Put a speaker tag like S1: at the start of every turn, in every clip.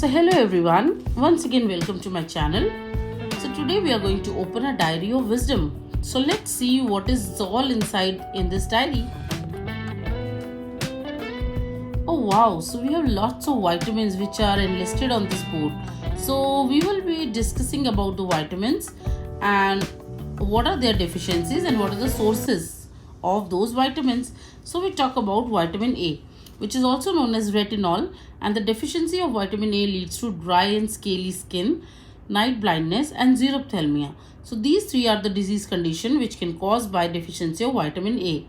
S1: So hello everyone, once again welcome to my channel. So today we are going to open a diary of wisdom. So let's see what is all inside in this diary. Oh wow, so we have lots of vitamins which are enlisted on this board. So we will be discussing about the vitamins and what are their deficiencies and what are the sources of those vitamins. So we talk about vitamin A, which is also known as retinol, and the deficiency of vitamin A leads to dry and scaly skin, night blindness and xerophthalmia. So these three are the disease condition which can cause by deficiency of vitamin A.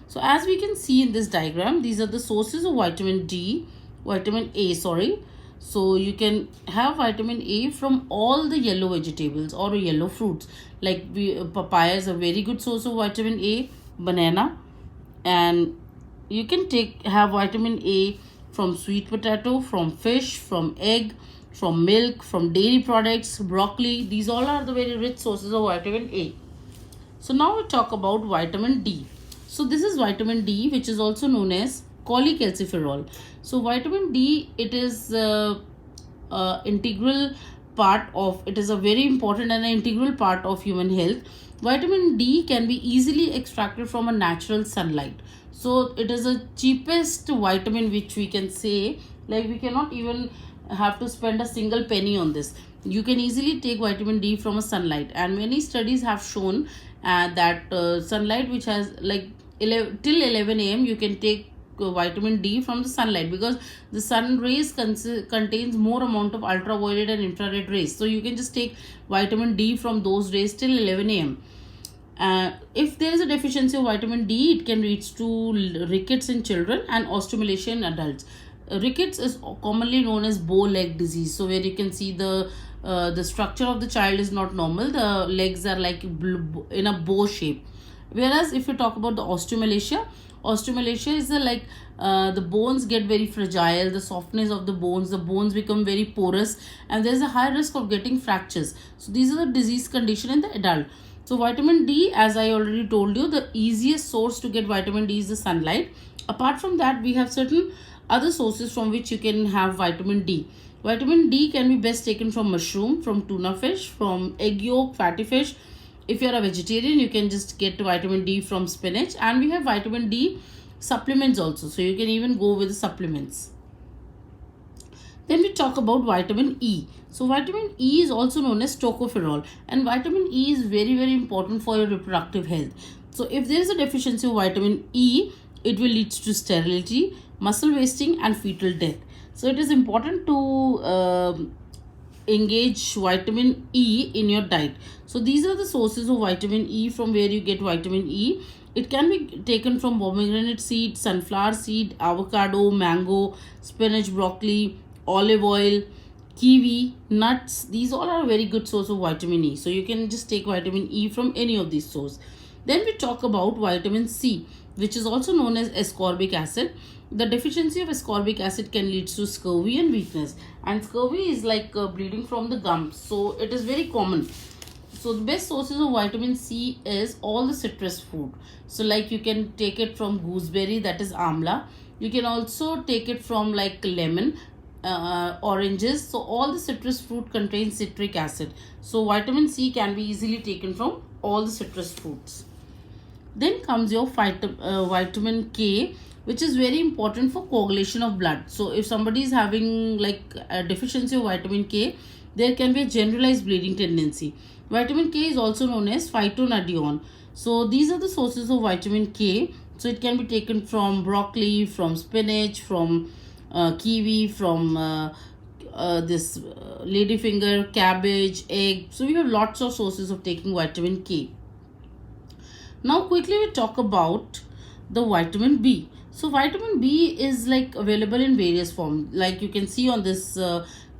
S1: So as we can see in this diagram, these are the sources of vitamin A, sorry. So you can have vitamin A from all the yellow vegetables or yellow fruits. Like papaya is a very good source of vitamin A, banana, and you can have vitamin A from sweet potato, from fish, from egg, from milk, from dairy products, broccoli. These all are the very rich sources of vitamin A. So now we talk about vitamin D. So this is vitamin D, which is also known as cholecalciferol. So vitamin D, it is integral part of, it is a very important and an integral part of human health. Vitamin D can be easily extracted from a natural sunlight. So it is the cheapest vitamin which we can say, like we cannot even have to spend a single penny on this. You can easily take vitamin D from a sunlight, and many studies have shown that sunlight which has like till 11 a.m. you can take vitamin D from the sunlight, because the sun rays contains more amount of ultraviolet and infrared rays. So you can just take vitamin D from those rays till 11 a.m. If there is a deficiency of vitamin D, it can lead to rickets in children and osteomalacia in adults. Rickets is commonly known as bow leg disease. So where you can see the structure of the child is not normal. The legs are like in a bow shape. Whereas if you talk about the osteomalacia is the bones get very fragile, the softness of the bones become very porous, and there is a high risk of getting fractures. So these are the disease condition in the adult. So vitamin D, as I already told you, the easiest source to get vitamin D is the sunlight. Apart from that, we have certain other sources from which you can have vitamin D. Vitamin D can be best taken from mushroom, from tuna fish, from egg yolk, fatty fish. If you are a vegetarian, you can just get vitamin D from spinach, and we have vitamin D supplements also. So you can even go with the supplements. Then we talk about vitamin E. So vitamin E is also known as tocopherol, and vitamin E is very important for your reproductive health. So if there is a deficiency of vitamin E, it will lead to sterility, muscle wasting and fetal death. So it is important to engage vitamin E in your diet. So these are the sources of vitamin E from where you get vitamin E. It can be taken from pomegranate seed, sunflower seed, avocado, mango, spinach, broccoli, olive oil, kiwi, nuts. These all are a very good source of vitamin E. So you can just take vitamin E from any of these sources. Then we talk about vitamin C, which is also known as ascorbic acid. The deficiency of ascorbic acid can lead to scurvy and weakness. And scurvy is like bleeding from the gums. So it is very common. So the best sources of vitamin C is all the citrus fruit. So like you can take it from gooseberry, that is amla. You can also take it from like lemon, oranges. So all the citrus fruit contains citric acid. So vitamin C can be easily taken from all the citrus fruits. Then comes your vitamin K, which is very important for coagulation of blood. So if somebody is having like a deficiency of vitamin K, there can be a generalized bleeding tendency. Vitamin K is also known as phytonadione. So these are the sources of vitamin K. So it can be taken from broccoli, from spinach, from kiwi, from this ladyfinger, cabbage, egg. So we have lots of sources of taking vitamin K. Now quickly we talk about the vitamin B. So vitamin B is like available in various forms. Like you can see on this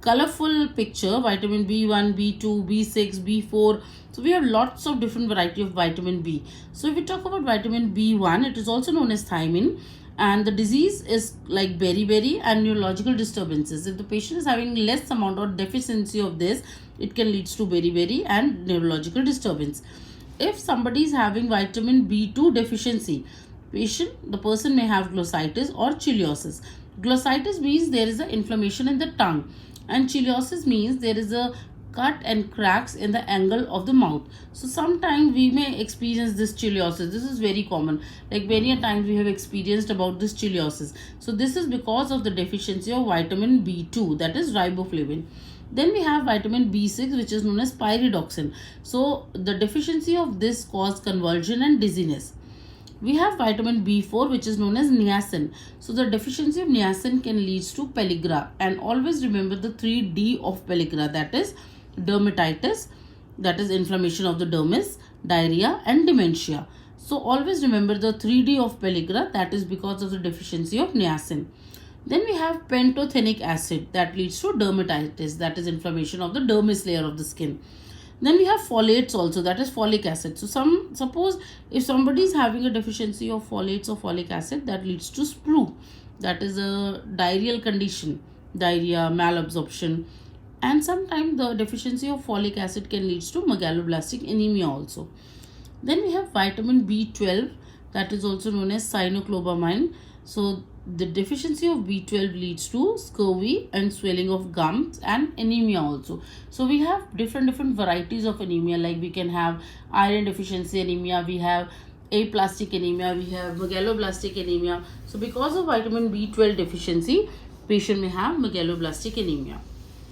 S1: colorful picture, vitamin B1, B2, B6, B4. So we have lots of different variety of vitamin B. So if we talk about vitamin B1, it is also known as thiamine. And the disease is like beriberi and neurological disturbances. If the patient is having less amount or deficiency of this, it can lead to beriberi and neurological disturbance. If somebody is having vitamin B2 deficiency, the person may have glossitis or chiliosis. Glossitis means there is an inflammation in the tongue. And chiliosis means there is a cut and cracks in the angle of the mouth. So sometimes we may experience this chiliosis. This is very common. Like many a times we have experienced about this chiliosis. So this is because of the deficiency of vitamin B2, that is riboflavin. Then we have vitamin B6, which is known as pyridoxine. So the deficiency of this cause convulsion and dizziness. We have vitamin B4, which is known as niacin. So the deficiency of niacin can lead to pellagra. And always remember the 3D of pellagra, that is dermatitis, that is inflammation of the dermis, diarrhea and dementia. So always remember the 3D of pellagra, that is because of the deficiency of niacin. Then we have pantothenic acid that leads to dermatitis, that is inflammation of the dermis layer of the skin. Then we have folates also, that is folic acid. So suppose if somebody is having a deficiency of folates or folic acid, that leads to sprue, that is a diarrheal condition, diarrhea, malabsorption. And sometimes the deficiency of folic acid can lead to megaloblastic anemia also. Then we have vitamin B12, that is also known as cyanoclobamine. So the deficiency of B12 leads to scurvy and swelling of gums and anemia also. So we have different varieties of anemia, like we can have iron deficiency anemia, we have aplastic anemia, we have megaloblastic anemia. So because of vitamin B12 deficiency, patient may have megaloblastic anemia.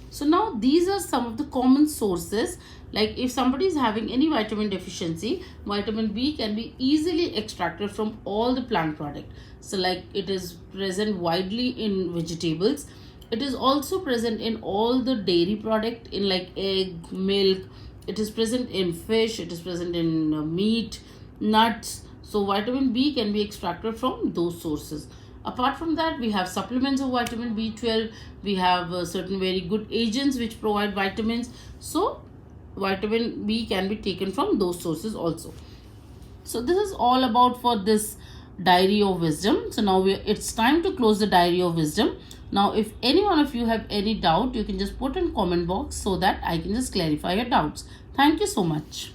S1: So now these are some of the common sources. Like if somebody is having any vitamin deficiency, vitamin B can be easily extracted from all the plant product. So like it is present widely in vegetables. It is also present in all the dairy product, in like egg, milk. It is present in fish. It is present in meat, nuts. So vitamin B can be extracted from those sources. Apart from that, we have supplements of vitamin B12. We have certain very good agents which provide vitamins. So vitamin B can be taken from those sources also. So this is all about for this diary of wisdom. So now it's time to close the diary of wisdom. Now if any one of you have any doubt, you can just put in comment box so that I can just clarify your doubts. Thank you so much.